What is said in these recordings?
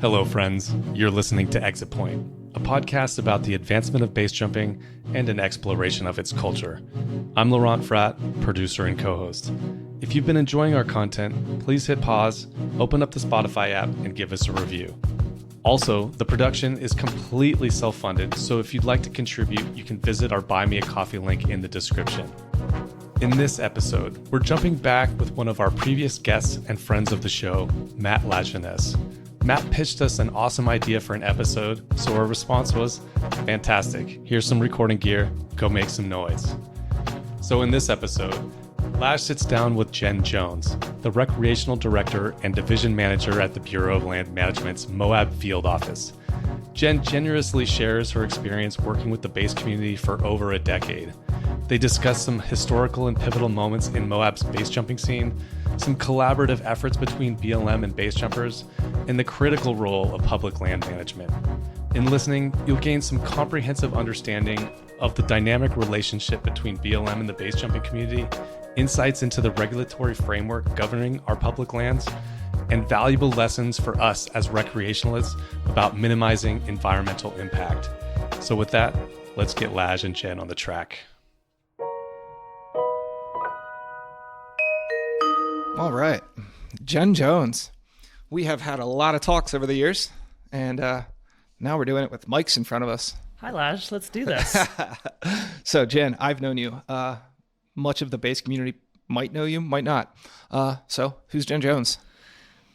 Hello, friends. You're listening to Exit Point, a podcast about the advancement of base jumping and an exploration of its culture. I'm Laurent Fratt, producer and co-host. If you've been enjoying our content, please hit pause, open up the Spotify app, and give us a review. Also, the production is completely self-funded, so if you'd like to contribute, you can visit our Buy Me a Coffee link in the description. In this episode, we're jumping back with one of our previous guests and friends of the show, Matt Lajunesse. Matt pitched us an awesome idea for an episode, so our response was, fantastic, here's some recording gear, go make some noise. So in this episode, Laj sits down with Jen Jones, the Recreational Director and Division Manager at the Bureau of Land Management's Moab Field Office. Jen generously shares her experience working with the base community for over a decade. They discuss some historical and pivotal moments in Moab's base jumping scene, some collaborative efforts between BLM and base jumpers, and the critical role of public land management. In listening, you'll gain some comprehensive understanding of the dynamic relationship between BLM and the base jumping community, insights into the regulatory framework governing our public lands, and valuable lessons for us as recreationalists about minimizing environmental impact. So with that, let's get Laj and Jen on the track. All right, Jen Jones. We have had a lot of talks over the years, and now we're doing it with mics in front of us. Hi, Laj. Let's do this. So, Jen, I've known you. Much of the base community might know you, might not. So, who's Jen Jones?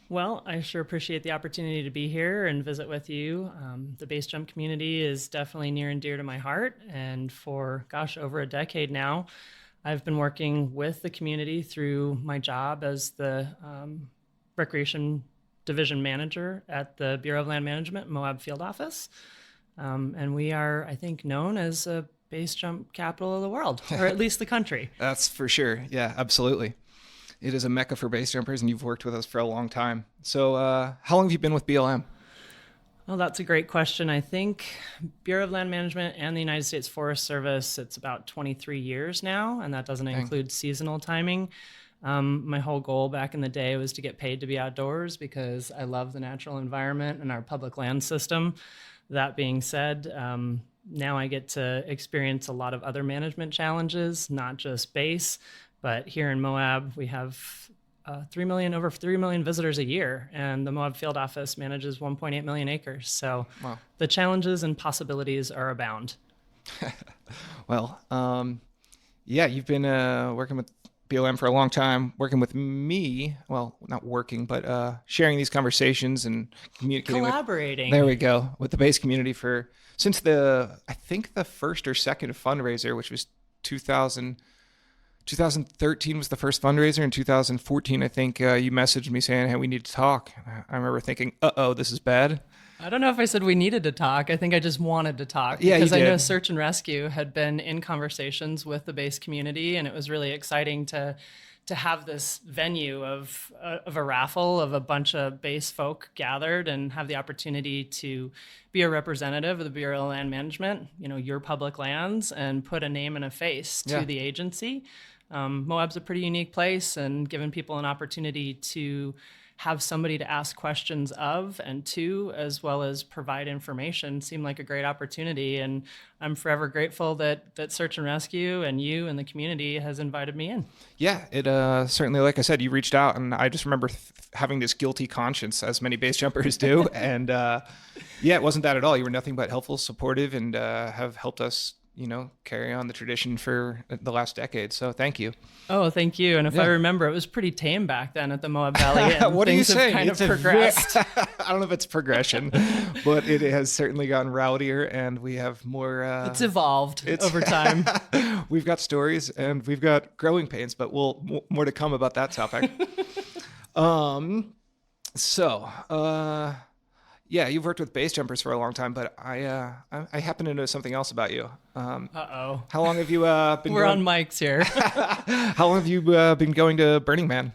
Well, I sure appreciate the opportunity to be here and visit with you. The base jump community is definitely near and dear to my heart, and for, over a decade now, I've been working with the community through my job as the Recreation Division Manager at the Bureau of Land Management Moab Field Office. And we are, I think, known as a base jump capital of the world, or at least the country. That's for sure. Yeah, absolutely. It is a mecca for base jumpers, and you've worked with us for a long time. So how long have you been with BLM? Well, that's a great question. I think Bureau of Land Management and the United States Forest Service, it's about 23 years now, and that doesn't include seasonal timing. My whole goal back in the day was to get paid to be outdoors because I love the natural environment and our public land system. That being said, now I get to experience a lot of other management challenges, not just base, but here in Moab, we have over 3 million visitors a year, and the Moab Field Office manages 1.8 million acres. So The challenges and possibilities are abound. Well, you've been working with BLM for a long time, working with me, well, not working, but sharing these conversations and communicating. Collaborating. There we go, with the base community since I think the first or second fundraiser, which was 2013 was the first fundraiser. In 2014, I think you messaged me saying, hey, we need to talk. I remember thinking, this is bad. I don't know if I said we needed to talk. I think I just wanted to talk. Yeah, because you did. I know Search and Rescue had been in conversations with the base community, and it was really exciting to have this venue of a raffle of a bunch of base folk gathered and have the opportunity to be a representative of the Bureau of Land Management, your public lands, and put a name and a face to the agency. Moab's a pretty unique place, and giving people an opportunity to have somebody to ask questions of and to, as well as provide information, seemed like a great opportunity. And I'm forever grateful that Search and Rescue and you and the community has invited me in. Yeah, it certainly, like I said, you reached out, and I just remember having this guilty conscience, as many base jumpers do. And it wasn't that at all. You were nothing but helpful, supportive, and have helped us carry on the tradition for the last decade. So thank you. Oh, thank you. And if I remember, it was pretty tame back then at the Moab Valley. And what are you saying? Kind of progressed. I don't know if it's progression, but it has certainly gotten rowdier, and we have more. It's evolved over time. We've got stories and we've got growing pains, but more to come about that topic. Yeah, you've worked with base jumpers for a long time, but I happen to know something else about you. Uh-oh. How long have you been We're on mics here. How long have you been going to Burning Man?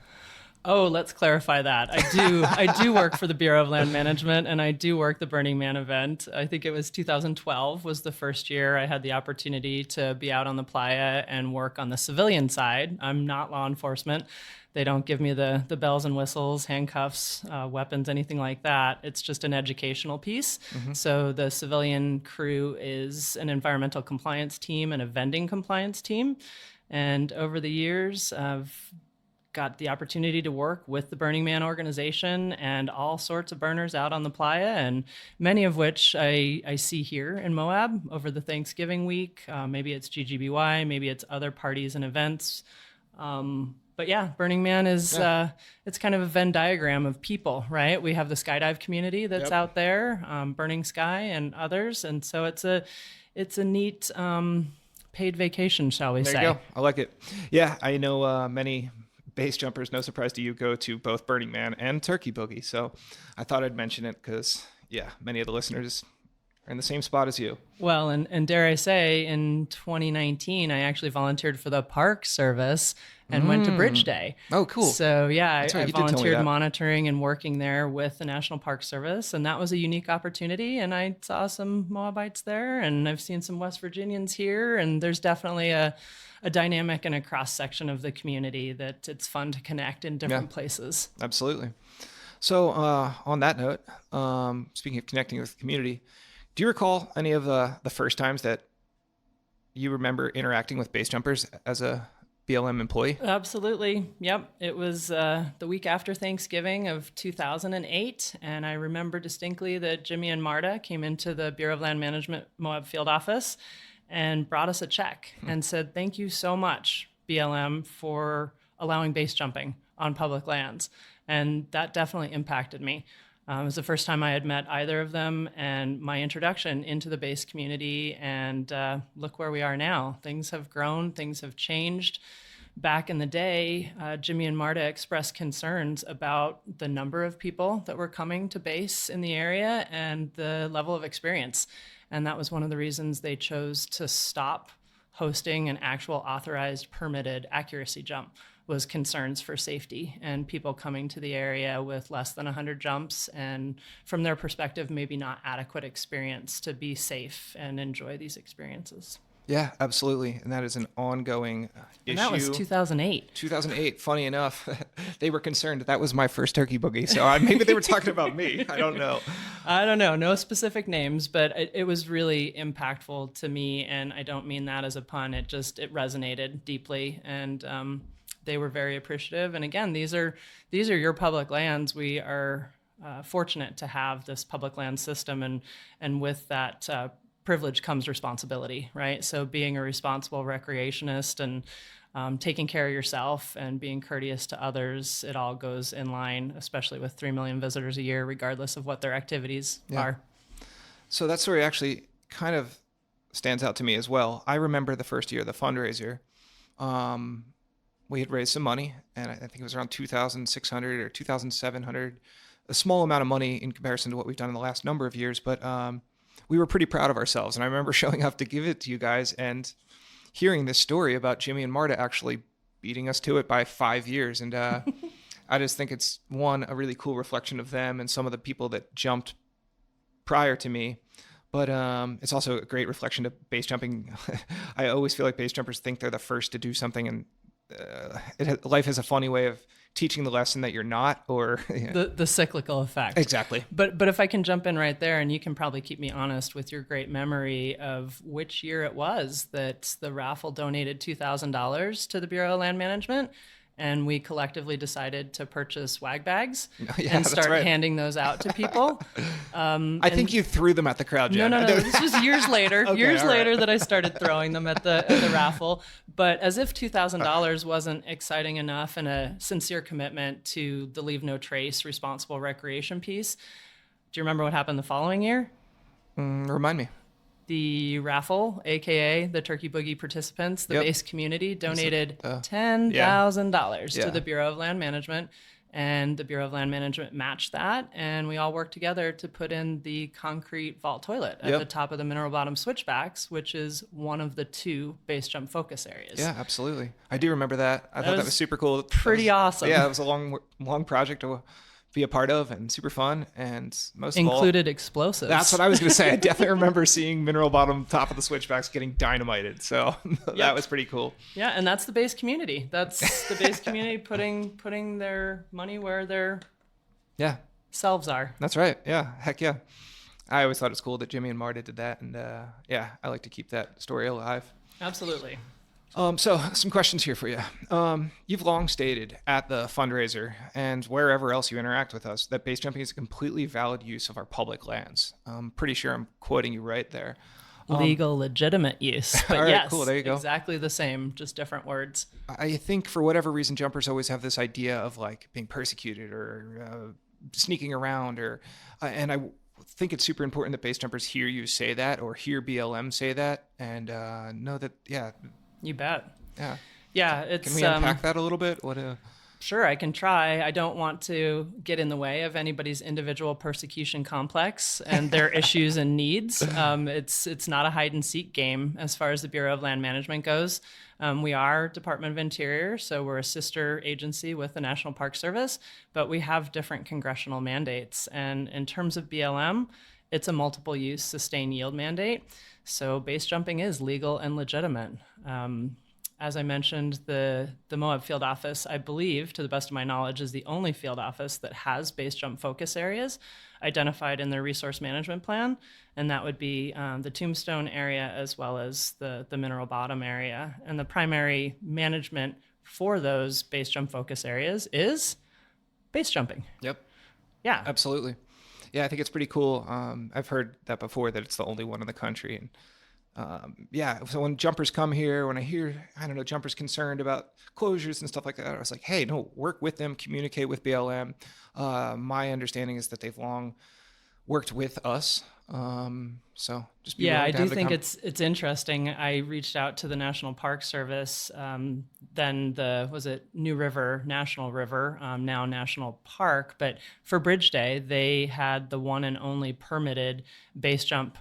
Oh, let's clarify that. I do work for the Bureau of Land Management, and I do work the Burning Man event. I think it was 2012 was the first year I had the opportunity to be out on the playa and work on the civilian side. I'm not law enforcement. They don't give me the bells and whistles, handcuffs, weapons, anything like that. It's just an educational piece. So the civilian crew is an environmental compliance team and a vending compliance team. And over the years, I've got the opportunity to work with the Burning Man organization and all sorts of burners out on the playa, and many of which I see here in Moab over the Thanksgiving week. Maybe it's GGBY, maybe it's other parties and events. But yeah, Burning Man is it's kind of a Venn diagram of people, right? We have the skydive community that's out there, Burning Sky and others, and so it's a neat paid vacation, shall we say? There you go. I like it. Yeah, I know many base jumpers, no surprise to you, go to both Burning Man and Turkey Boogie. So I thought I'd mention it because, yeah, many of the listeners are in the same spot as you. Well, and dare I say, in 2019, I actually volunteered for the Park Service and went to Bridge Day. Oh, cool. So yeah, Right, I you did tell me volunteered that. monitoring and working there with the National Park Service, and that was a unique opportunity. And I saw some Moabites there, and I've seen some West Virginians here, and there's definitely a dynamic and a cross section of the community that it's fun to connect in different places. Absolutely. So on that note, speaking of connecting with the community, do you recall any of the first times that you remember interacting with base jumpers as a BLM employee? Absolutely. Yep. It was the week after Thanksgiving of 2008. And I remember distinctly that Jimmy and Marta came into the Bureau of Land Management Moab field office and brought us a check and said, "Thank you so much, BLM, for allowing base jumping on public lands." And that definitely impacted me. It was the first time I had met either of them, and my introduction into the base community, and look where we are now. Things have grown, things have changed. Back in the day, Jimmy and Marta expressed concerns about the number of people that were coming to base in the area and the level of experience. And that was one of the reasons they chose to stop hosting an actual authorized, permitted accuracy jump, was concerns for safety and people coming to the area with less than 100 jumps and, from their perspective, maybe not adequate experience to be safe and enjoy these experiences. Yeah, absolutely. And that is an ongoing issue. And that was 2008. 2008. Funny enough, they were concerned that was my first Turkey Boogie. So maybe they were talking about me. I don't know. I don't know. No specific names, but it was really impactful to me. And I don't mean that as a pun. It resonated deeply. And they were very appreciative. And again, these are your public lands. We are fortunate to have this public land system. And with that privilege comes responsibility, right? So being a responsible recreationist and taking care of yourself and being courteous to others, it all goes in line, especially with 3 million visitors a year, regardless of what their activities are. So that story actually kind of stands out to me as well. I remember the first year, the fundraiser, we had raised some money, and I think it was around 2,600 or 2,700, a small amount of money in comparison to what we've done in the last number of years, but we were pretty proud of ourselves. And I remember showing up to give it to you guys and hearing this story about Jimmy and Marta actually beating us to it by 5 years. And I just think it's, one, a really cool reflection of them and some of the people that jumped prior to me. But it's also a great reflection of base jumping. I always feel like base jumpers think they're the first to do something, and life has a funny way of teaching the lesson that you're not, or the cyclical effect. Exactly. But if I can jump in right there, and you can probably keep me honest with your great memory of which year it was that the raffle donated $2,000 to the Bureau of Land Management, and we collectively decided to purchase swag bags and start handing those out to people. I think you threw them at the crowd, Jen. No. This was years later. Okay, years all right. later that I started throwing them at the raffle. But as if $2,000 wasn't exciting enough and a sincere commitment to the leave no trace, responsible recreation piece. Do you remember what happened the following year? Remind me. The raffle, aka the Turkey Boogie participants, the base community donated $10,000 to the Bureau of Land Management. And the Bureau of Land Management matched that, and we all worked together to put in the concrete vault toilet at the top of the mineral bottom switchbacks, which is one of the 2 base jump focus areas. Yeah, absolutely. I do remember that. I thought that was super cool. Pretty awesome. Yeah, it was a long project to be a part of and super fun, and most included of all, explosives. That's what I was going to say. I definitely remember seing mineral bottom top of the switchbacks getting dynamited. So that was pretty cool. Yeah, and that's the base community. That's the base community putting their money where their selves are. That's right. Yeah, heck yeah. I always thought it's cool that Jimmy and Marta did that, and I like to keep that story alive. Absolutely. So some questions here for you. You've long stated at the fundraiser and wherever else you interact with us that base jumping is a completely valid use of our public lands. I'm pretty sure I'm quoting you right there. Legal, legitimate use. But all right, yes, cool. There you go. Exactly the same, just different words. I think for whatever reason, jumpers always have this idea of like being persecuted or sneaking around, and I think it's super important that base jumpers hear you say that or hear BLM say that and know that, You bet. Yeah. Yeah, it's. Can we unpack that a little bit? Sure, I can try. I don't want to get in the way of anybody's individual persecution complex and their issues and needs. It's not a hide and seek game as far as the Bureau of Land Management goes. We are Department of Interior, so we're a sister agency with the National Park Service, but we have different congressional mandates. And in terms of BLM, it's a multiple use sustained yield mandate. So base jumping is legal and legitimate. As I mentioned, the Moab field office, I believe, to the best of my knowledge, is the only field office that has base jump focus areas identified in their resource management plan. And that would be the Tombstone area as well as the mineral bottom area. And the primary management for those base jump focus areas is base jumping. Yep. Yeah. Absolutely. Yeah, I think it's pretty cool. I've heard that before, that it's the only one in the country. And so when jumpers come here, when I hear, jumpers concerned about closures and stuff like that, I was like, hey, no, work with them, communicate with BLM. My understanding is that they've long worked with us. So just be I do think it's interesting. I reached out to the National Park Service, then New River, National River, now National Park. But for Bridge Day, they had the one and only permitted base jump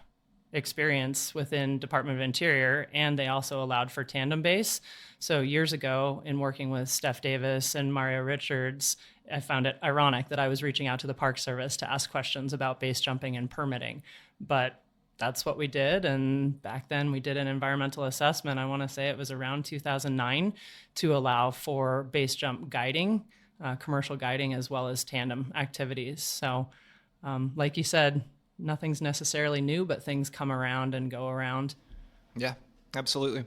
experience within Department of Interior, and they also allowed for tandem base. So years ago, in working with Steph Davis and Mario Richards, I found it ironic that I was reaching out to the Park Service to ask questions about base jumping and permitting. But that's what we did. And back then we did an environmental assessment. I want to say it was around 2009 to allow for base jump guiding, commercial guiding, as well as tandem activities. So like you said, nothing's necessarily new, but things come around and go around. Yeah, absolutely.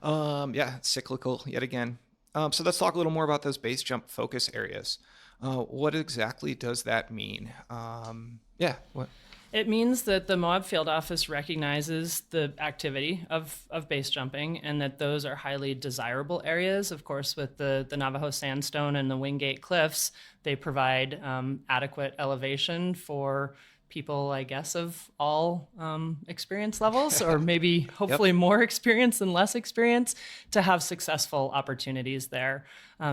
It's cyclical yet again. So let's talk a little more about those base jump focus areas. What exactly does that mean? What? It means that the Moab Field Office recognizes the activity of base jumping and that those are highly desirable areas. Of course, with the Navajo sandstone and the Wingate Cliffs, they provide adequate elevation for people, I guess, of all experience levels, or maybe hopefully more experience than less experience, to have successful opportunities there.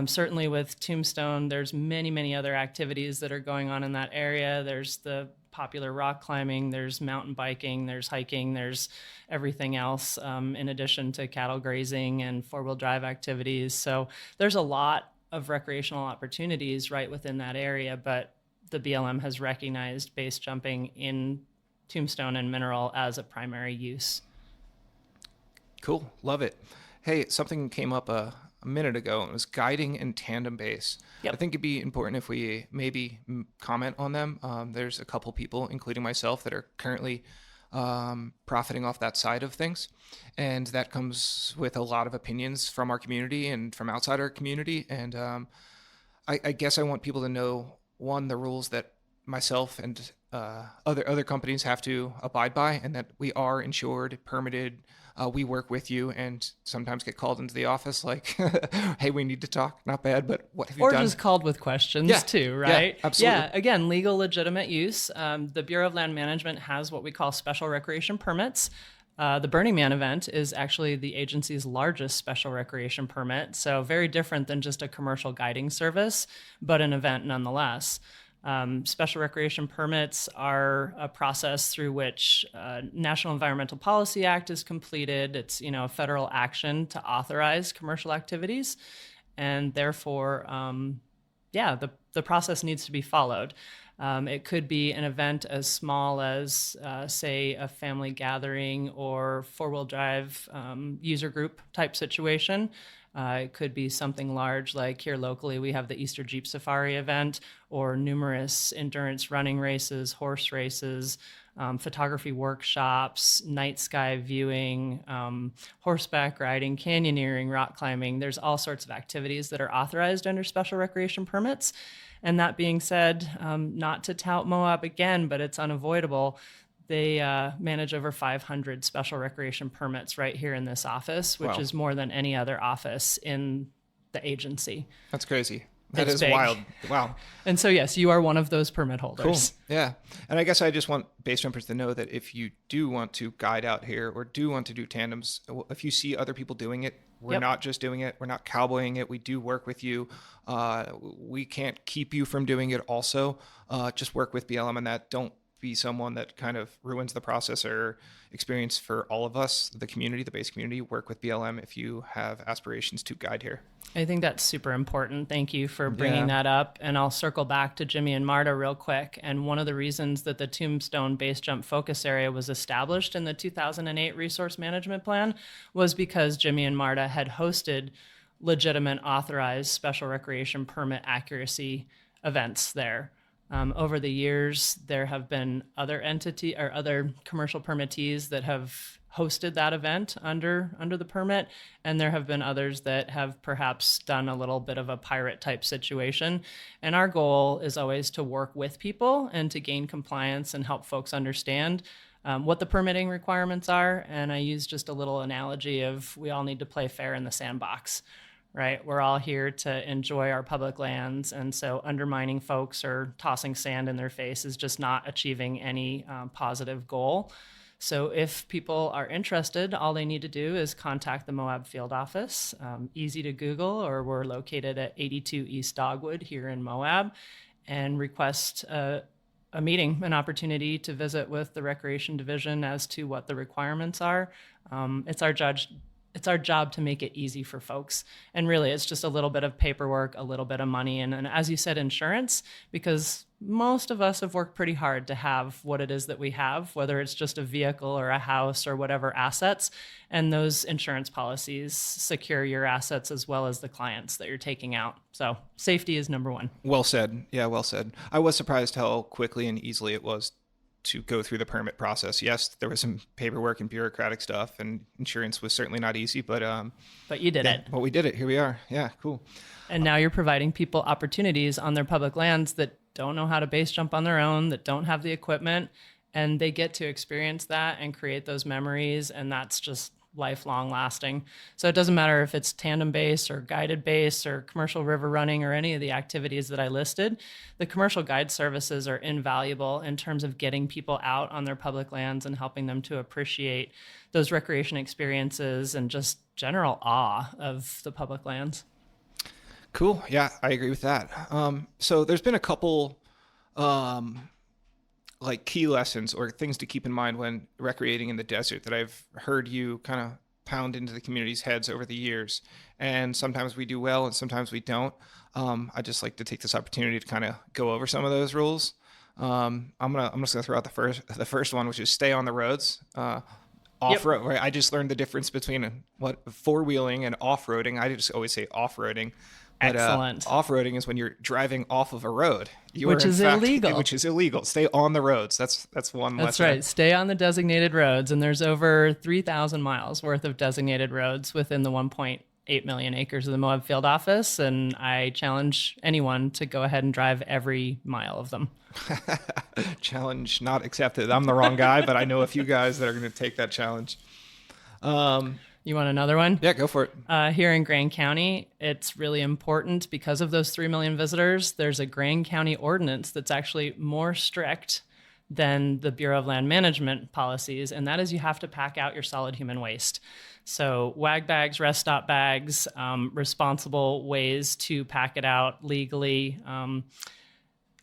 Certainly with Tombstone, there's many, many other activities that are going on in that area. There's the popular rock climbing, there's mountain biking, there's hiking, there's everything else, in addition to cattle grazing and four-wheel drive activities. So there's a lot of recreational opportunities right within that area, but the BLM has recognized base jumping in Tombstone and Mineral as a primary use. Cool. Love it. Hey, something came up a minute ago. It was guiding and tandem base. Yep. I think it'd be important if we maybe comment on them. There's a couple people, including myself, that are currently profiting off that side of things. And that comes with a lot of opinions from our community and from outside our community. And I guess I want people to know, one, the rules that myself and other companies have to abide by, and that we are insured, permitted. We work with you and sometimes get called into the office like, hey, we need to talk. Not bad, but what have you done? Or just called with questions too, right? Yeah, absolutely. Yeah, again, legal, legitimate use. The Bureau of Land Management has what we call special recreation permits. The Burning Man event is actually the agency's largest special recreation permit, so very different than just a commercial guiding service, but an event nonetheless. Special recreation permits are a process through which National Environmental Policy Act is completed. It's a federal action to authorize commercial activities, and therefore, the process needs to be followed. It could be an event as small as, say, a family gathering or four-wheel drive user group type situation. It could be something large like here locally, we have the Easter Jeep Safari event, or numerous endurance running races, horse races, photography workshops, night sky viewing, horseback riding, canyoneering, rock climbing. There's all sorts of activities that are authorized under special recreation permits. And that being said, not to tout Moab again, but it's unavoidable. They manage over 500 special recreation permits right here in this office, which is more than any other office in the agency. That's crazy. That It's is big. wild. Wow. And so, yes, you are one of those permit holders. Cool. Yeah. And I guess I just want base jumpers to know that if you do want to guide out here or do want to do tandems, if you see other people doing it, we're not just doing it. We're not cowboying it. We do work with you. We can't keep you from doing it also. Just work with BLM on that. Don't be someone that kind of ruins the process or experience for all of us, the community, the base community. Work with BLM if you have aspirations to guide here. I think that's super important. Thank you for bringing that up. And I'll circle back to Jimmy and Marta real quick. And one of the reasons that the Tombstone Base Jump Focus Area was established in the 2008 Resource Management Plan was because Jimmy and Marta had hosted legitimate authorized special recreation permit accuracy events there. Over the years, there have been other commercial permittees that have hosted that event under the permit, and there have been others that have perhaps done a little bit of a pirate type situation. And our goal is always to work with people and to gain compliance and help folks understand what the permitting requirements are. And I use just a little analogy of we all need to play fair in the sandbox. Right? We're all here to enjoy our public lands. And so undermining folks or tossing sand in their face is just not achieving any positive goal. So if people are interested, all they need to do is contact the Moab field office. Easy to Google, or we're located at 82 East Dogwood here in Moab, and request a meeting, an opportunity to visit with the Recreation Division as to what the requirements are. It's our job to make it easy for folks. And really, it's just a little bit of paperwork, a little bit of money, and as you said, insurance, because most of us have worked pretty hard to have what it is that we have, whether it's just a vehicle or a house or whatever assets. And those insurance policies secure your assets as well as the clients that you're taking out. So safety is number one. Well said. Yeah, well said. I was surprised how quickly and easily it was to go through the permit process. Yes, there was some paperwork and bureaucratic stuff, and insurance was certainly not easy, but you did it. Well, we did it. Here we are. Yeah, cool. And now you're providing people opportunities on their public lands that don't know how to base jump on their own, that don't have the equipment, and they get to experience that and create those memories, and that's just lifelong lasting. So it doesn't matter if it's tandem base or guided base or commercial river running or any of the activities that I listed. The commercial guide services are invaluable in terms of getting people out on their public lands and helping them to appreciate those recreation experiences and just general awe of the public lands. Cool. Yeah, I agree with that. So there's been a couple like key lessons or things to keep in mind when recreating in the desert that I've heard you kind of pound into the community's heads over the years. And sometimes we do well and sometimes we don't. I just like to take this opportunity to kind of go over some of those rules. I'm just gonna throw out the first one, which is stay on the roads. Off-road, right? I just learned the difference between four-wheeling and off-roading. I just always say off-roading. But, Excellent. Off-roading is when you're driving off of a road. Which is illegal. Which is illegal. Stay on the roads. That's one lesson. That's right. Stay on the designated roads. And there's over 3,000 miles worth of designated roads within the 1.8 million acres of the Moab Field Office. And I challenge anyone to go ahead and drive every mile of them. Challenge not accepted. I'm the wrong guy, but I know a few guys that are going to take that challenge. You want another one? Yeah, go for it. Here in Grand County, it's really important because of those 3 million visitors. There's a Grand County ordinance that's actually more strict than the Bureau of Land Management policies, and that is you have to pack out your solid human waste. So WAG bags, rest stop bags, responsible ways to pack it out legally.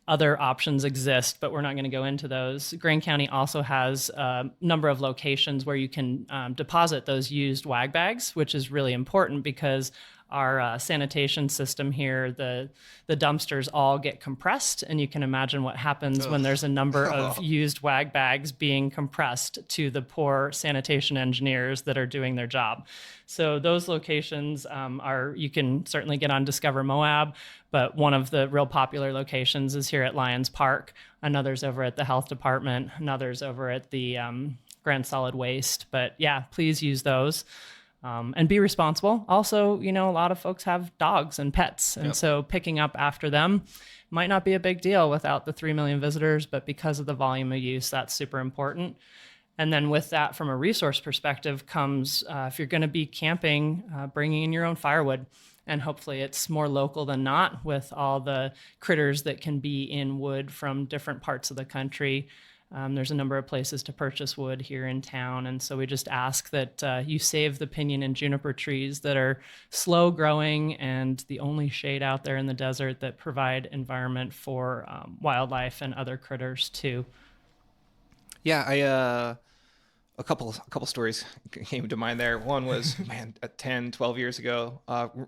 Other options exist, but we're not going to go into those. Greene County also has a number of locations where you can deposit those used WAG bags, which is really important because our sanitation system here, the dumpsters all get compressed, and you can imagine what happens when there's a number of used WAG bags being compressed to the poor sanitation engineers that are doing their job. So those locations you can certainly get on Discover Moab, but one of the real popular locations is here at Lions Park. Another's over at the health department. Another's over at the Grand Solid Waste. But yeah, please use those. And be responsible. Also, a lot of folks have dogs and pets. And so picking up after them might not be a big deal without the 3 million visitors, but because of the volume of use, that's super important. And then with that, from a resource perspective comes, if you're going to be camping, bringing in your own firewood. And hopefully it's more local than not with all the critters that can be in wood from different parts of the country. There's a number of places to purchase wood here in town. And so we just ask that you save the pinyon and juniper trees that are slow growing and the only shade out there in the desert that provide environment for wildlife and other critters too. Yeah, a couple stories came to mind there. One was, 10, 12 years ago,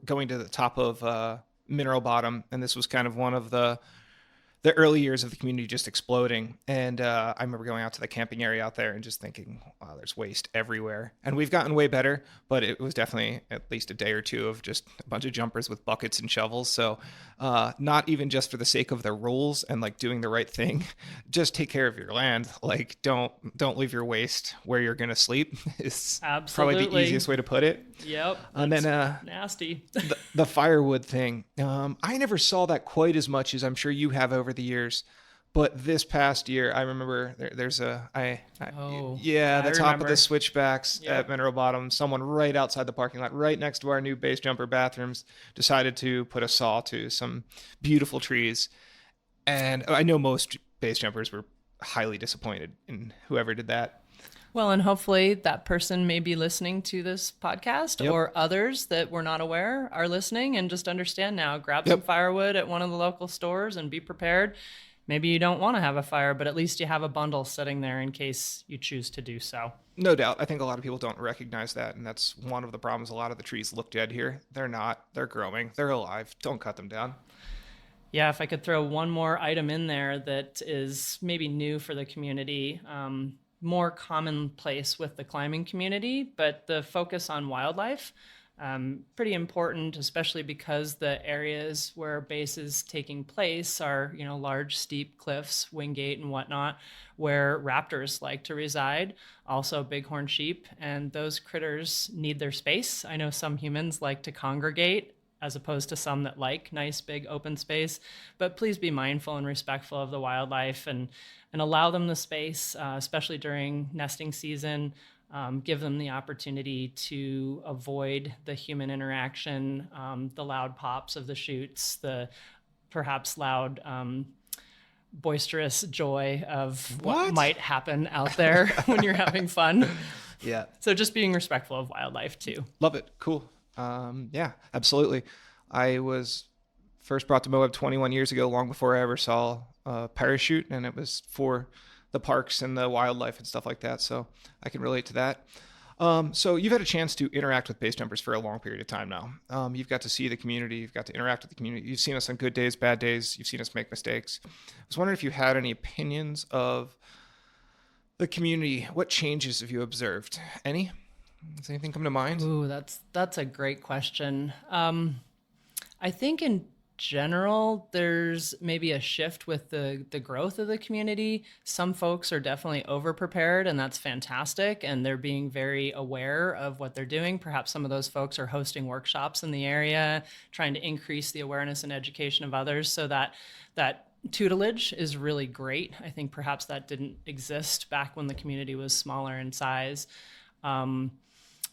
going to the top of Mineral Bottom. And this was kind of one of the early years of the community just exploding. And I remember going out to the camping area out there and just thinking, wow, there's waste everywhere. And we've gotten way better, but it was definitely at least a day or two of just a bunch of jumpers with buckets and shovels. So not even just for the sake of the rules and like doing the right thing, just take care of your land. Like don't leave your waste where you're going to sleep. It's probably the easiest way to put it. Yep. And then nasty. the firewood thing. I never saw that quite as much as I'm sure you have over the years, but this past year I remember there's the top of the switchbacks at Mineral Bottom, someone right outside the parking lot right next to our new base jumper bathrooms decided to put a saw to some beautiful trees, and I know most base jumpers were highly disappointed in whoever did that. Well, and hopefully that person may be listening to this podcast, or others that were not aware are listening and just understand now. Grab some firewood at one of the local stores and be prepared. Maybe you don't want to have a fire, but at least you have a bundle sitting there in case you choose to do so. No doubt. I think a lot of people don't recognize that, and that's one of the problems. A lot of the trees look dead here. They're not. They're growing. They're alive. Don't cut them down. Yeah, if I could throw one more item in there that is maybe new for the community, more commonplace with the climbing community, but the focus on wildlife, pretty important, especially because the areas where base is taking place are, large, steep cliffs, Wingate and whatnot, where raptors like to reside, also bighorn sheep, and those critters need their space. I know some humans like to congregate as opposed to some that like nice, big, open space, but please be mindful and respectful of the wildlife and allow them the space, especially during nesting season. Give them the opportunity to avoid the human interaction, the loud pops of the chutes, the perhaps loud, boisterous joy of what might happen out there when you're having fun. Yeah. So just being respectful of wildlife too. Love it. Cool. Yeah, absolutely. I was first brought to Moab 21 years ago, long before I ever saw a parachute, and it was for the parks and the wildlife and stuff like that. So I can relate to that. So you've had a chance to interact with base jumpers for a long period of time now. You've got to see the community. You've got to interact with the community. You've seen us on good days, bad days. You've seen us make mistakes. I was wondering if you had any opinions of the community. What changes have you observed? Any? Does anything come to mind? Ooh, that's a great question. I think in general, there's maybe a shift with the growth of the community. Some folks are definitely over-prepared, and that's fantastic, and they're being very aware of what they're doing. Perhaps some of those folks are hosting workshops in the area, trying to increase the awareness and education of others, so that tutelage is really great. I think perhaps that didn't exist back when the community was smaller in size.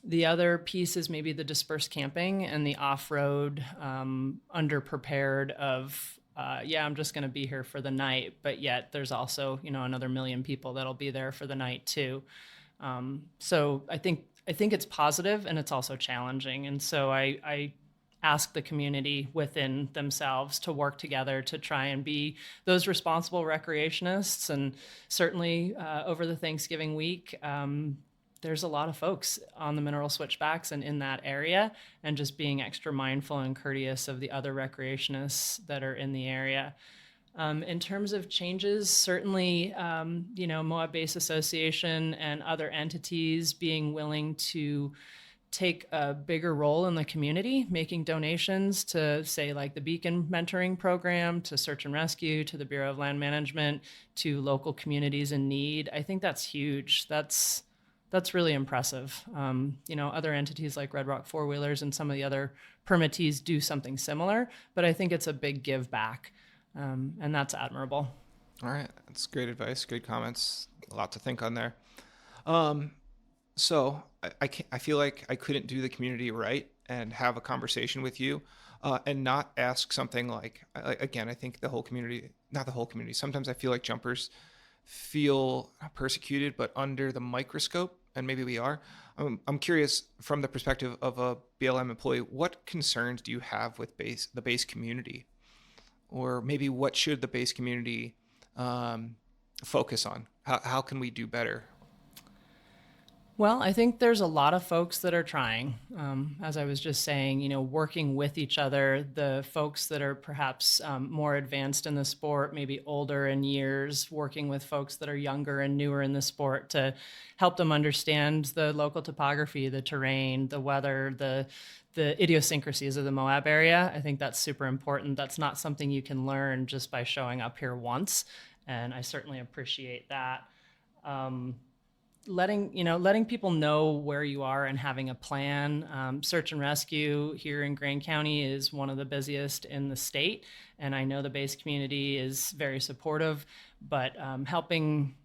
The other piece is maybe the dispersed camping and the off-road, underprepared of I'm just going to be here for the night, but yet there's also, another million people that'll be there for the night too. So I think it's positive, and it's also challenging. And so I ask the community within themselves to work together to try and be those responsible recreationists. And certainly over the Thanksgiving week, there's a lot of folks on the mineral switchbacks and in that area, and just being extra mindful and courteous of the other recreationists that are in the area. In terms of changes, certainly, Moab Base Association and other entities being willing to take a bigger role in the community, making donations to, say, like the Beacon Mentoring Program, to Search and Rescue, to the Bureau of Land Management, to local communities in need. I think that's huge. That's really impressive. Other entities like Red Rock Four Wheelers and some of the other permittees do something similar, but I think it's a big give back, and that's admirable. All right, that's great advice, good comments, a lot to think on there. So I feel like I couldn't do the community right and have a conversation with you and not ask something like, again, I think not the whole community. Sometimes I feel like jumpers feel not persecuted, but under the microscope, and maybe we are. I'm curious, from the perspective of a BLM employee, what concerns do you have with the base community? Or maybe what should the base community focus on? How can we do better? Well, I think there's a lot of folks that are trying, as I was just saying, working with each other, the folks that are perhaps more advanced in the sport, maybe older in years, working with folks that are younger and newer in the sport to help them understand the local topography, the terrain, the weather, the idiosyncrasies of the Moab area. I think that's super important. That's not something you can learn just by showing up here once, and I certainly appreciate that. Letting people know where you are and having a plan. Search and rescue here in Greene County is one of the busiest in the state, and I know the base community is very supportive, but helping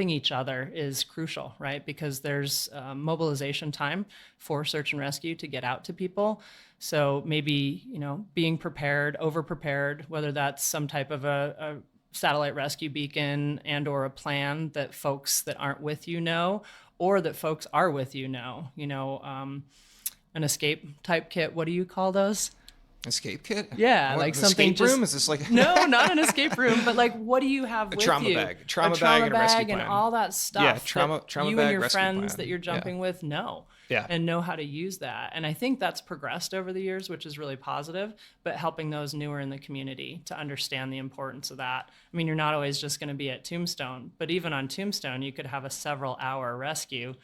each other is crucial, right? Because there's mobilization time for search and rescue to get out to people. So maybe, being prepared, over-prepared, whether that's some type of a satellite rescue beacon and or a plan that folks that aren't with you know, or that folks are with you know. An escape type kit. What do you call those? Escape kit? Yeah, what, like something. Escape room? Is this like no, not an escape room, but like, what do you have with trauma you? Bag, trauma bag, and a rescue plan, and all that stuff. Yeah, trauma you bag, and your rescue friends plan. that you're jumping with know. Yeah. And know how to use that. And I think that's progressed over the years, which is really positive, but helping those newer in the community to understand the importance of that. I mean, you're not always just going to be at Tombstone, but even on Tombstone, you could have a several hour rescue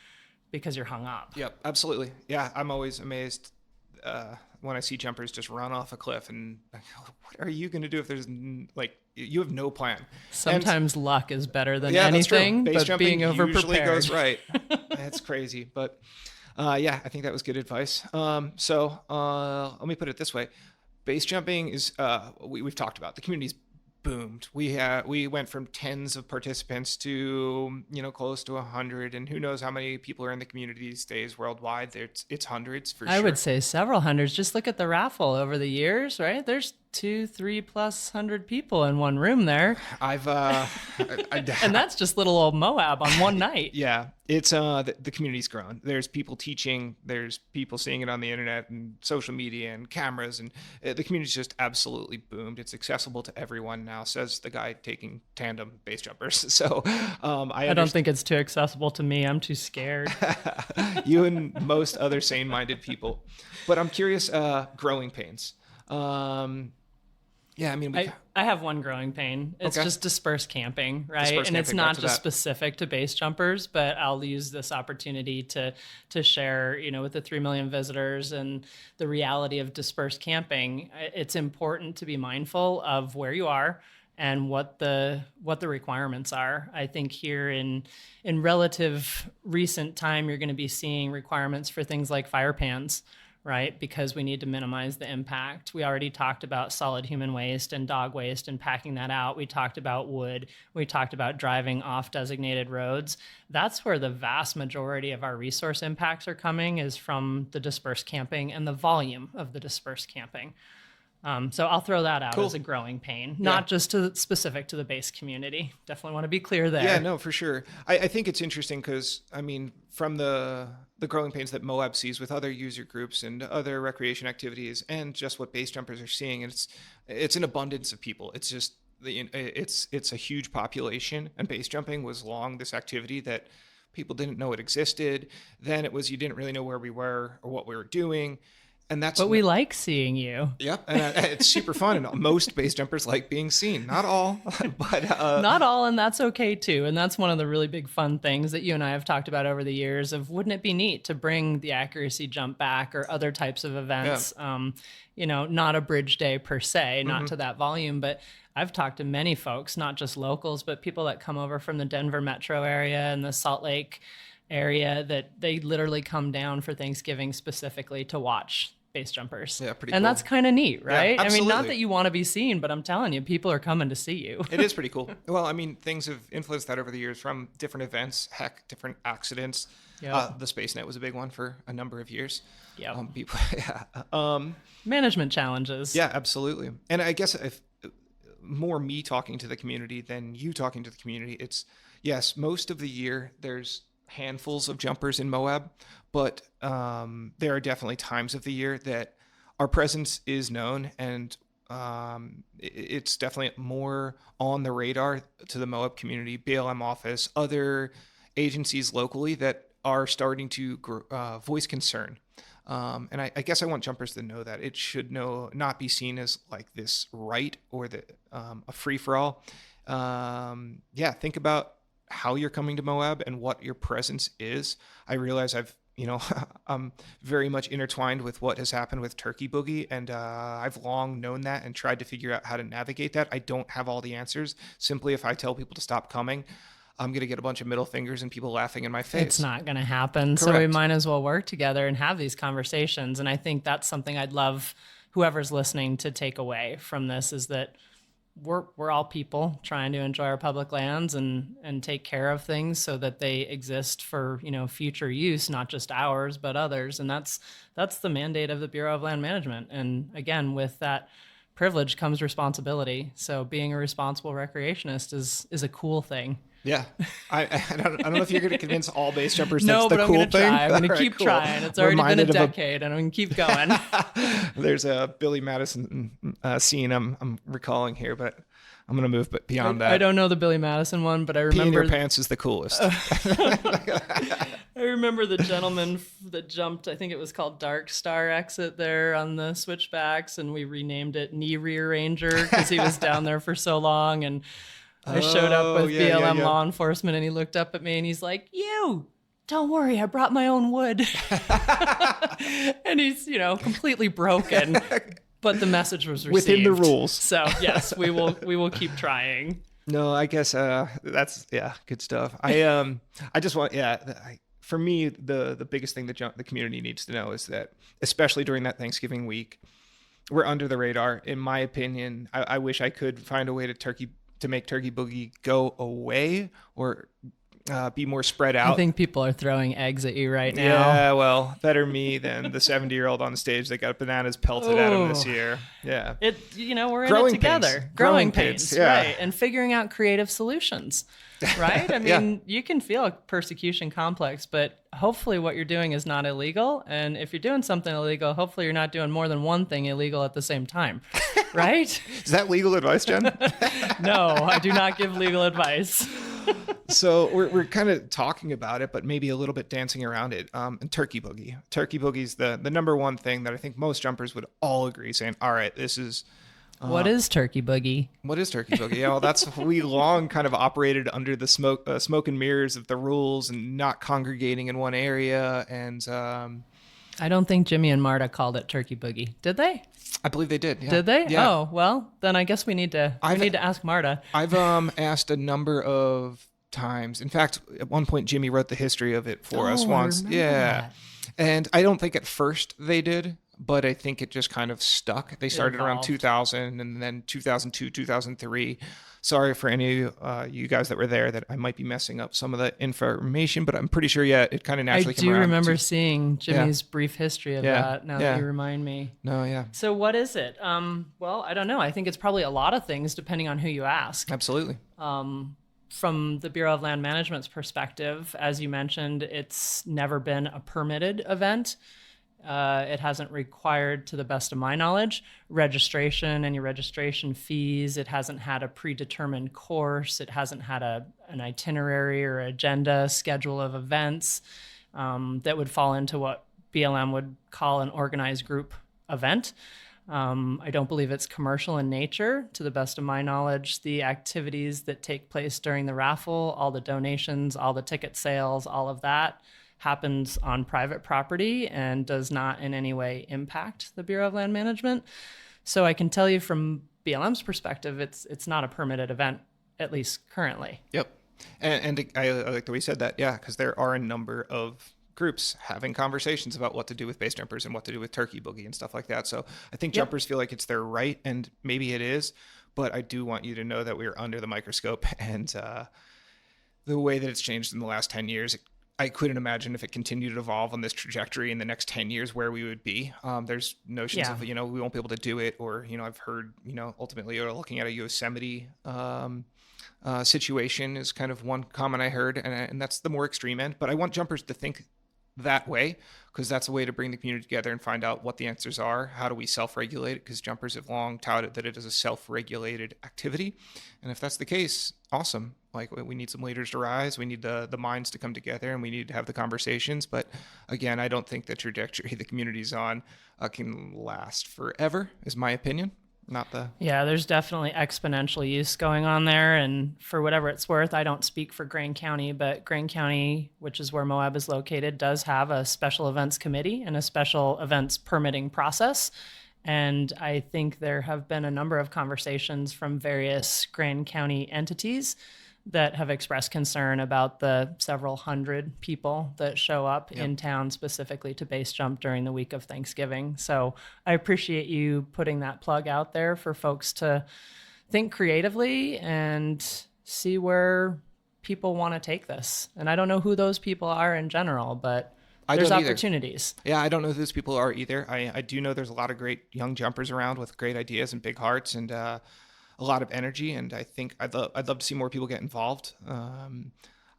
because you're hung up. Yep, absolutely. Yeah, I'm always amazed when I see jumpers just run off a cliff, and what are you going to do if there's you have no plan? Sometimes luck is better than anything, base but being over usually prepared goes right. That's crazy, but I think that was good advice. So let me put it this way: base jumping is we've talked about the community's boomed. We went from tens of participants to close to 100, and who knows how many people are in the community these days worldwide. It's hundreds for sure. I would say several hundreds. Just look at the raffle over the years, right? There's 200-300+ people in one room there. And that's just little old Moab on one night. Yeah, it's the community's grown. There's people teaching. There's people seeing it on the internet and social media and cameras, and the community's just absolutely boomed. It's accessible to everyone now, says the guy taking tandem base jumpers. So I don't think it's too accessible to me. I'm too scared. You and most other sane-minded people. But I'm curious, growing pains. I have one growing pain. It's just dispersed camping, right? It's not just specific to base jumpers, but I'll use this opportunity to share, with the 3 million visitors and the reality of dispersed camping. It's important to be mindful of where you are and what the requirements are. I think here in relative recent time, you're going to be seeing requirements for things like fire pans, right? Because we need to minimize the impact. We already talked about solid human waste and dog waste and packing that out. We talked about wood. We talked about driving off designated roads. That's where the vast majority of our resource impacts are coming, is from the dispersed camping and the volume of the dispersed camping. So I'll throw that out Cool. as a growing pain, not just specific to the base community. Definitely want to be clear there. Yeah, no, for sure. I think it's interesting because, from the growing pains that Moab sees with other user groups and other recreation activities and just what base jumpers are seeing, and it's an abundance of people. It's just, it's a huge population, and base jumping was long this activity that people didn't know it existed. Then it was, you didn't really know where we were or what we were doing. And but we like seeing you. Yep, and it's super fun, and most base jumpers like being seen. Not all, but not all, and that's okay too. And that's one of the really big fun things that you and I have talked about over the years. Of wouldn't it be neat to bring the accuracy jump back or other types of events? Yeah. Not a bridge day per se, not to that volume, but I've talked to many folks, not just locals, but people that come over from the Denver metro area and the Salt Lake area, that they literally come down for Thanksgiving specifically to watch base jumpers. Yeah, pretty and cool. that's kind of neat, right? Yeah, absolutely. Not that you want to be seen, but I'm telling you, people are coming to see you. It is pretty cool. Well, things have influenced that over the years from different events, different accidents. Yep. The Space Net was a big one for a number of years. Yeah. Management challenges. Yeah, absolutely. And I guess if more me talking to the community than you talking to the community, it's, yes, most of the year there's handfuls of jumpers in Moab, but there are definitely times of the year that our presence is known, and it's definitely more on the radar to the Moab community, BLM office, other agencies locally that are starting to voice concern. And I guess I want jumpers to know that it should not be seen as like this right or a free-for-all. Think about how you're coming to Moab and what your presence is. I realize I'm very much intertwined with what has happened with Turkey Boogie, and I've long known that and tried to figure out how to navigate that. I don't have all the answers. Simply, if I tell people to stop coming, I'm going to get a bunch of middle fingers and people laughing in my face. It's not going to happen. Correct. So we might as well work together and have these conversations. And I think that's something I'd love whoever's listening to take away from this, is that we're all people trying to enjoy our public lands and take care of things so that they exist for, future use, not just ours, but others. And that's the mandate of the Bureau of Land Management. And again, with that privilege comes responsibility. So being a responsible recreationist is a cool thing. Yeah. I don't know if you're going to convince all base jumpers no, that's the but cool I'm thing. I'm going to keep cool. trying. It's already been a decade, and I'm going to keep going. There's a Billy Madison scene I'm recalling here, but I'm going to move beyond that. I don't know the Billy Madison one, but I remember... Pee in your pants is the coolest. I remember the gentleman that jumped, I think it was called Dark Star Exit there on the switchbacks, and we renamed it Knee Rearranger because he was down there for so long, and... I showed up with BLM law enforcement, and he looked up at me and he's like, don't worry, I brought my own wood. And he's, completely broken, but the message was received. Within the rules. So yes, we will keep trying. No, I guess that's good stuff. I just want for me the biggest thing that the community needs to know is that, especially during that Thanksgiving week, we're under the radar. In my opinion, I wish I could find a way to make Turkey Boogie go away or be more spread out. I think people are throwing eggs at you right now. Yeah, well, better me than the 70-year-old on stage that got bananas pelted at him this year. Yeah. We're Growing in it together. pains. Growing pains, pains, yeah. right. And figuring out creative solutions, right? I mean, you can feel a persecution complex, but hopefully what you're doing is not illegal. And if you're doing something illegal, hopefully you're not doing more than one thing illegal at the same time, right? Is that legal advice, Jen? No, I do not give legal advice. So we're kind of talking about it, but maybe a little bit dancing around it. And Turkey Boogie. Turkey Boogie's the number one thing that I think most jumpers would all agree, saying, all right, this is... what is Turkey Boogie? What is Turkey Boogie? Yeah, well, we long kind of operated under the smoke and mirrors of the rules and not congregating in one area. And I don't think Jimmy and Marta called it Turkey Boogie. Did they? I believe they did. Yeah. Did they? Yeah. Oh, well, then I guess we need to ask Marta. I've asked a number of times. In fact, at one point, Jimmy wrote the history of it for us once. I remember Yeah. that. And I don't think at first they did. but I think it just kind of stuck. They started around evolved. 2000 and then 2002, 2003. Sorry for any of you guys that were there that I might be messing up some of the information, but I'm pretty sure, it kind of I naturally came do around. remember seeing Jimmy's brief history of that now that you remind me. No, yeah. So what is it? Well, I don't know. I think it's probably a lot of things depending on who you ask. Absolutely. From the Bureau of Land Management's perspective, as you mentioned, it's never been a permitted event. It hasn't required, to the best of my knowledge, registration, any registration fees. It hasn't had a predetermined course. It hasn't had an itinerary or agenda schedule of events that would fall into what BLM would call an organized group event. I don't believe it's commercial in nature. To the best of my knowledge, the activities that take place during the raffle, all the donations, all the ticket sales, all of that happens on private property and does not in any way impact the Bureau of Land Management. So I can tell you from BLM's perspective, it's not a permitted event, at least currently. Yep. And I like the way you said that. Yeah, because there are a number of groups having conversations about what to do with base jumpers and what to do with Turkey Boogie and stuff like that. So I think jumpers feel like it's their right, and maybe it is, but I do want you to know that we are under the microscope, and the way that it's changed in the last 10 years, I couldn't imagine if it continued to evolve on this trajectory in the next 10 years where we would be. There's notions of, we won't be able to do it, or, I've heard, ultimately you're looking at a Yosemite situation is kind of one comment I heard, and that's the more extreme end. But I want jumpers to think that way, because that's a way to bring the community together and find out what the answers are. How do we self-regulate it? Because jumpers have long touted that it is a self-regulated activity. And if that's the case, awesome. Like, we need some leaders to rise. We need the minds to come together, and we need to have the conversations. But again, I don't think the trajectory the community's on can last forever, is my opinion. Yeah, there's definitely exponential use going on there. And for whatever it's worth, I don't speak for Greene County, but Greene County, which is where Moab is located, does have a special events committee and a special events permitting process. And I think there have been a number of conversations from various Greene County entities that have expressed concern about the several hundred people that show up in town specifically to base jump during the week of Thanksgiving. So I appreciate you putting that plug out there for folks to think creatively and see where people want to take this. And I don't know who those people are in general, but there's opportunities. Yeah, I don't know who those people are either. I do know there's a lot of great young jumpers around with great ideas and big hearts, and a lot of energy, and I think I'd love to see more people get involved.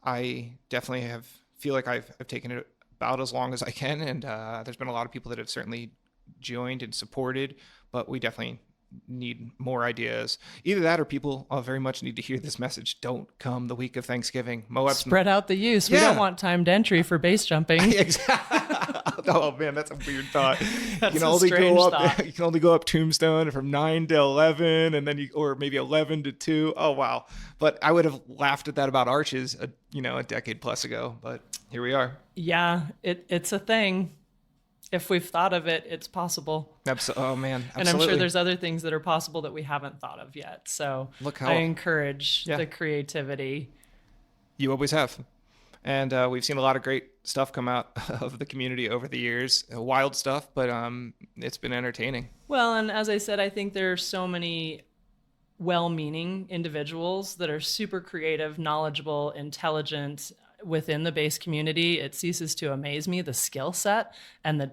I definitely feel like I've taken it about as long as I can, and there's been a lot of people that have certainly joined and supported, but we definitely need more ideas. Either that, or people very much need to hear this message. Don't come the week of Thanksgiving. Moab, spread out the use. We don't want timed entry for base jumping. Exactly. Oh man, that's a weird thought. You can only go up Tombstone from 9 to 11, and then or maybe 11 to 2. Oh wow! But I would have laughed at that about Arches, a decade plus ago. But here we are. Yeah, it's a thing. If we've thought of it, it's possible. Oh man, absolutely. And I'm sure there's other things that are possible that we haven't thought of yet. So I encourage the creativity. You always have. And we've seen a lot of great stuff come out of the community over the years. Wild stuff, but it's been entertaining. Well, and as I said, I think there are so many well-meaning individuals that are super creative, knowledgeable, intelligent within the base community. It ceases to amaze me, the skill set and the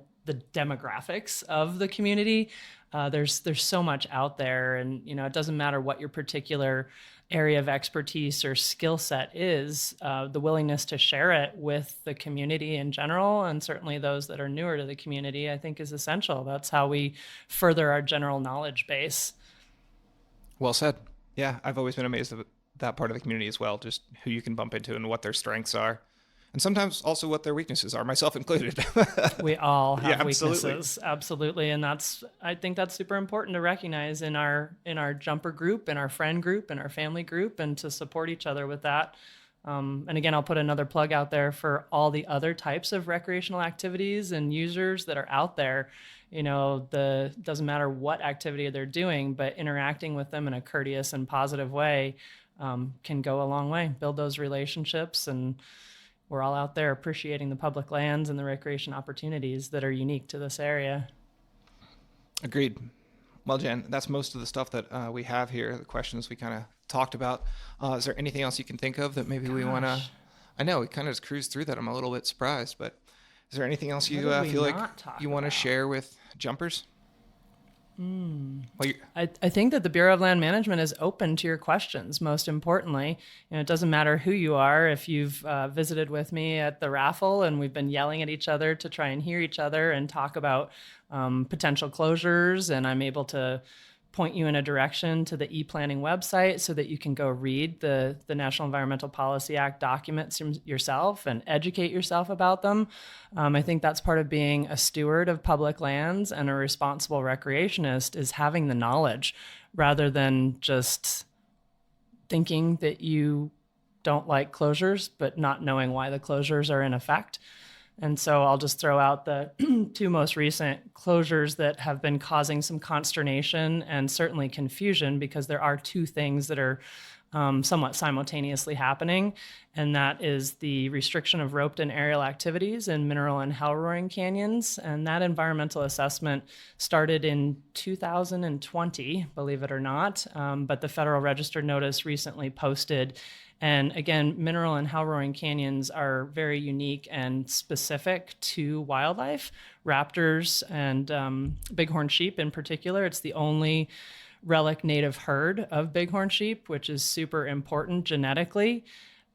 demographics of the community. There's so much out there, and it doesn't matter what your particular area of expertise or skill set is, the willingness to share it with the community in general, and certainly those that are newer to the community, I think is essential. That's how we further our general knowledge base. Well said. Yeah, I've always been amazed at that part of the community as well, just who you can bump into and what their strengths are. And sometimes also what their weaknesses are, myself included. We all have weaknesses, absolutely, and I think that's super important to recognize in our jumper group, in our friend group, in our family group, and to support each other with that. And again, I'll put another plug out there for all the other types of recreational activities and users that are out there. Doesn't matter what activity they're doing, but interacting with them in a courteous and positive way can go a long way. Build those relationships, and we're all out there appreciating the public lands and the recreation opportunities that are unique to this area. Agreed. Well, Jen, that's most of the stuff that we have here, the questions we kind of talked about. Is there anything else you can think of that maybe we want to? Gosh, I know we kind of just cruised through that. I'm a little bit surprised, but is there anything else what you did we feel like not talk you want to about? share with jumpers? Well, I think that the Bureau of Land Management is open to your questions. Most importantly, it doesn't matter who you are. If you've visited with me at the raffle and we've been yelling at each other to try and hear each other and talk about potential closures, and I'm able to point you in a direction to the e-planning website so that you can go read the National Environmental Policy Act documents yourself and educate yourself about them. I think that's part of being a steward of public lands and a responsible recreationist, is having the knowledge rather than just thinking that you don't like closures, but not knowing why the closures are in effect. And so I'll just throw out the two most recent closures that have been causing some consternation and certainly confusion, because there are two things that are somewhat simultaneously happening. And that is the restriction of roped and aerial activities in mineral and hell roaring canyons. And that environmental assessment started in 2020, believe it or not. But the Federal Register notice recently posted. And again, mineral and hell roaring canyons are very unique and specific to wildlife, raptors and bighorn sheep in particular. It's the only relic native herd of bighorn sheep, which is super important genetically.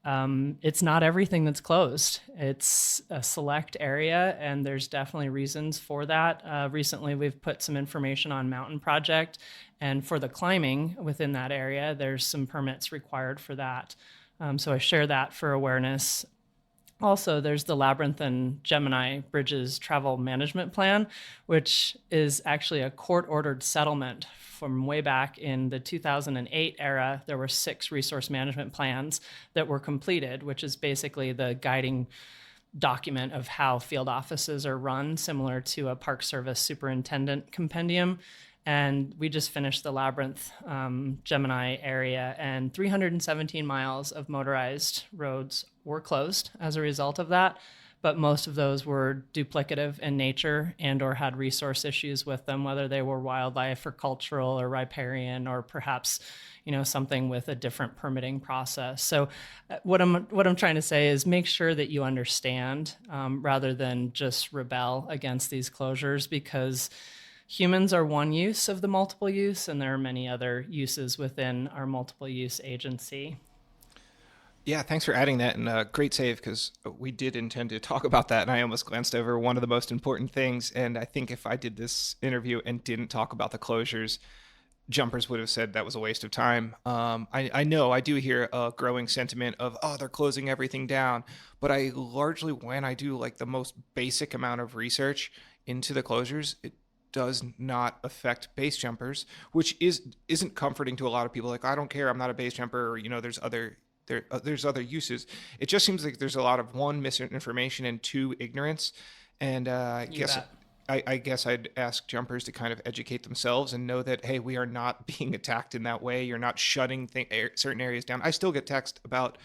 It's not everything that's closed. It's a select area, and there's definitely reasons for that. Recently, we've put some information on Mountain Project, and for the climbing within that area, there's some permits required for that. So I share that for awareness. Also, there's the Labyrinth and Gemini Bridges Travel Management Plan, which is actually a court-ordered settlement from way back in the 2008 era. There were 6 resource management plans that were completed, which is basically the guiding document of how field offices are run, similar to a Park Service superintendent compendium. And we just finished the Labyrinth Gemini area, and 317 miles of motorized roads were closed as a result of that. But most of those were duplicative in nature and or had resource issues with them, whether they were wildlife or cultural or riparian, or perhaps, something with a different permitting process. So what I'm trying to say is make sure that you understand rather than just rebel against these closures, because humans are one use of the multiple use, and there are many other uses within our multiple use agency. Yeah, thanks for adding that, and great save, because we did intend to talk about that, and I almost glanced over one of the most important things. And I think if I did this interview and didn't talk about the closures, jumpers would have said that was a waste of time. I know I do hear a growing sentiment of, oh, they're closing everything down, but I largely, when I do like the most basic amount of research into the closures, it does not affect base jumpers, which isn't comforting to a lot of people. Like, I don't care, I'm not a base jumper, or there's other uses. It just seems like there's a lot of, 1, misinformation, and 2, ignorance. And I guess I'd ask jumpers to kind of educate themselves and know that, hey, we are not being attacked in that way. You're not shutting certain areas down. I still get text about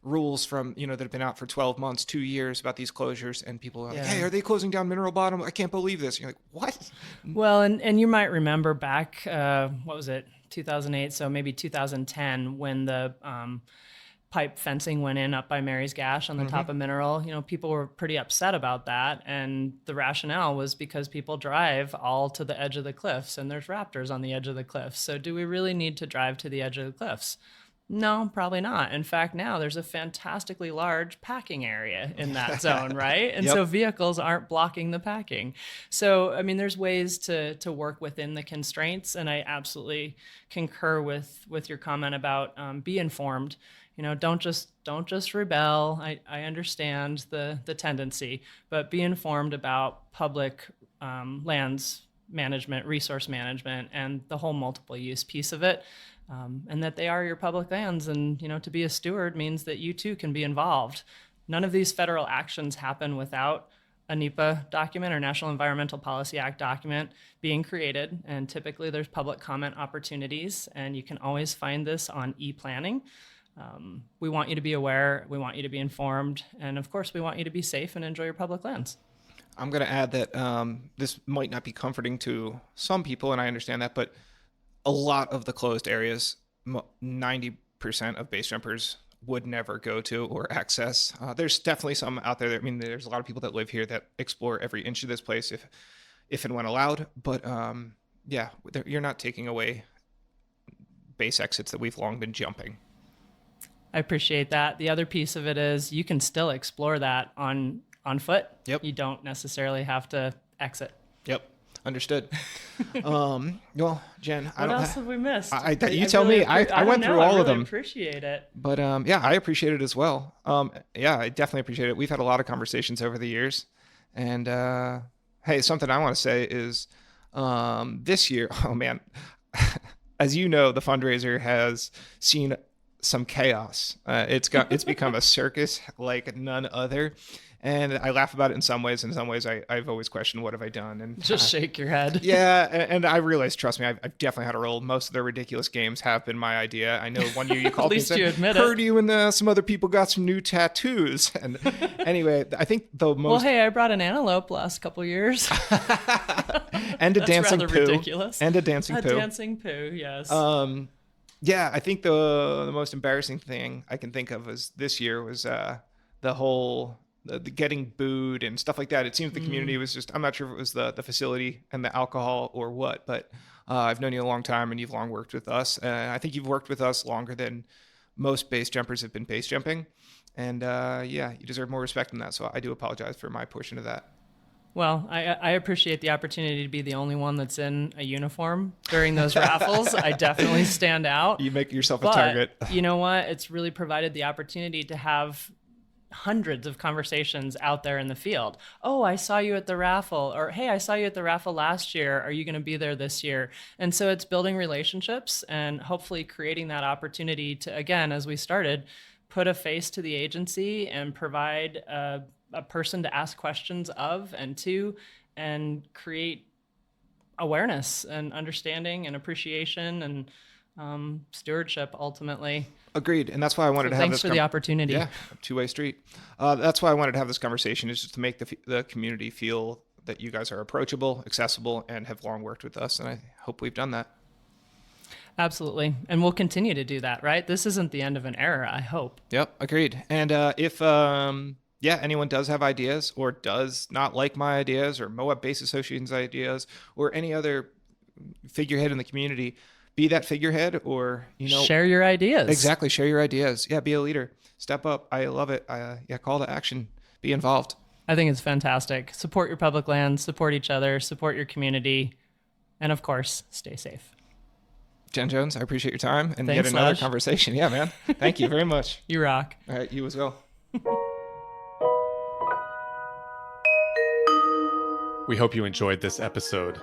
rules from, that have been out for 12 months, 2 years about these closures, and people are like, hey, are they closing down Mineral Bottom? I can't believe this. And you're like, what? Well, and you might remember back, what was it, 2008, so maybe 2010, when the pipe fencing went in up by Mary's Gash on the top of Mineral. People were pretty upset about that, and the rationale was because people drive all to the edge of the cliffs, and there's raptors on the edge of the cliffs. So do we really need to drive to the edge of the cliffs? No, probably not. In fact, now there's a fantastically large packing area in that zone, right? And so vehicles aren't blocking the packing. So, there's ways to work within the constraints, and I absolutely concur with your comment about be informed. Don't just rebel. I understand the tendency, but be informed about public lands management, resource management, and the whole multiple use piece of it. And that they are your public lands. And, to be a steward means that you too can be involved. None of these federal actions happen without a NEPA document or National Environmental Policy Act document being created. And typically there's public comment opportunities, and you can always find this on e-planning. We want you to be aware. We want you to be informed. And of course, we want you to be safe and enjoy your public lands. I'm going to add that this might not be comforting to some people, and I understand that, but a lot of the closed areas, 90% of base jumpers would never go to or access. There's definitely some out there. I mean, there's a lot of people that live here that explore every inch of this place if and when allowed. But yeah, you're not taking away base exits that we've long been jumping. I appreciate that. The other piece of it is you can still explore that on foot. Yep. You don't necessarily have to exit. Yep. Understood. Well, Jen, what else have we missed? You tell me. I went through all of them. I appreciate it. But yeah, I appreciate it as well. Yeah, I definitely appreciate it. We've had a lot of conversations over the years. And hey, something I want to say is this year, oh man, as you know, the fundraiser has seen some chaos. It's become a circus like none other. And I laugh about it in some ways. In some ways, I've always questioned, what have I done? And just shake your head. Yeah, and I realize, trust me, I've definitely had a role. Most of the ridiculous games have been my idea. I know one year you called At me least and you said, admit heard you and some other people got some new tattoos. And anyway, I think the most... Well, hey, I brought an antelope last couple years. And a dancing rather poo. Ridiculous. And a dancing poo. A dancing poo, yes. Yeah, I think the most embarrassing thing I can think of is this year was the whole... The getting booed and stuff like that. It seems the community was just, I'm not sure if it was the facility and the alcohol or what, but I've known you a long time and you've long worked with us. I think you've worked with us longer than most base jumpers have been base jumping. And yeah, you deserve more respect than that. So I do apologize for my portion of that. Well, I appreciate the opportunity to be the only one that's in a uniform during those raffles. I definitely stand out. You make yourself a target. You know what? It's really provided the opportunity to have hundreds of conversations out there in the field. Oh, I saw you at the raffle, or hey, I saw you at the raffle last year. Are you going to be there this year? And so it's building relationships and hopefully creating that opportunity to, again, as we started, put a face to the agency and provide a person to ask questions of and to, and create awareness and understanding and appreciation and stewardship ultimately. Agreed. And that's why I wanted to have this. Thanks for the opportunity. Yeah, two-way street. That's why I wanted to have this conversation, is just to make the community feel that you guys are approachable, accessible, and have long worked with us. And I hope we've done that. Absolutely. And we'll continue to do that, right? This isn't the end of an era, I hope. Yep, agreed. And if anyone does have ideas or does not like my ideas or Moab Base Association's ideas or any other figurehead in the community, be that figurehead, or, share your ideas. Exactly. Share your ideas. Yeah. Be a leader. Step up. I love it. Call to action. Be involved. I think it's fantastic. Support your public lands, support each other, support your community, and of course, stay safe. Jen Jones, I appreciate your time and Thanks, yet another Laj. conversation. Yeah, man. Thank you very much. You rock. All right. You as well. We hope you enjoyed this episode.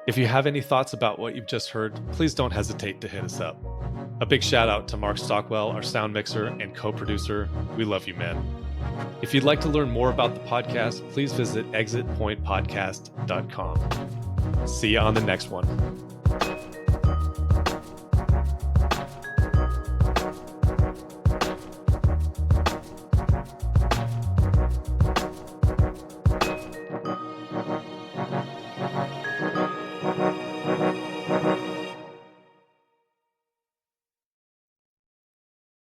If you have any thoughts about what you've just heard, please don't hesitate to hit us up. A big shout out to Mark Stockwell, our sound mixer and co-producer. We love you, man. If you'd like to learn more about the podcast, please visit exitpointpodcast.com. See you on the next one.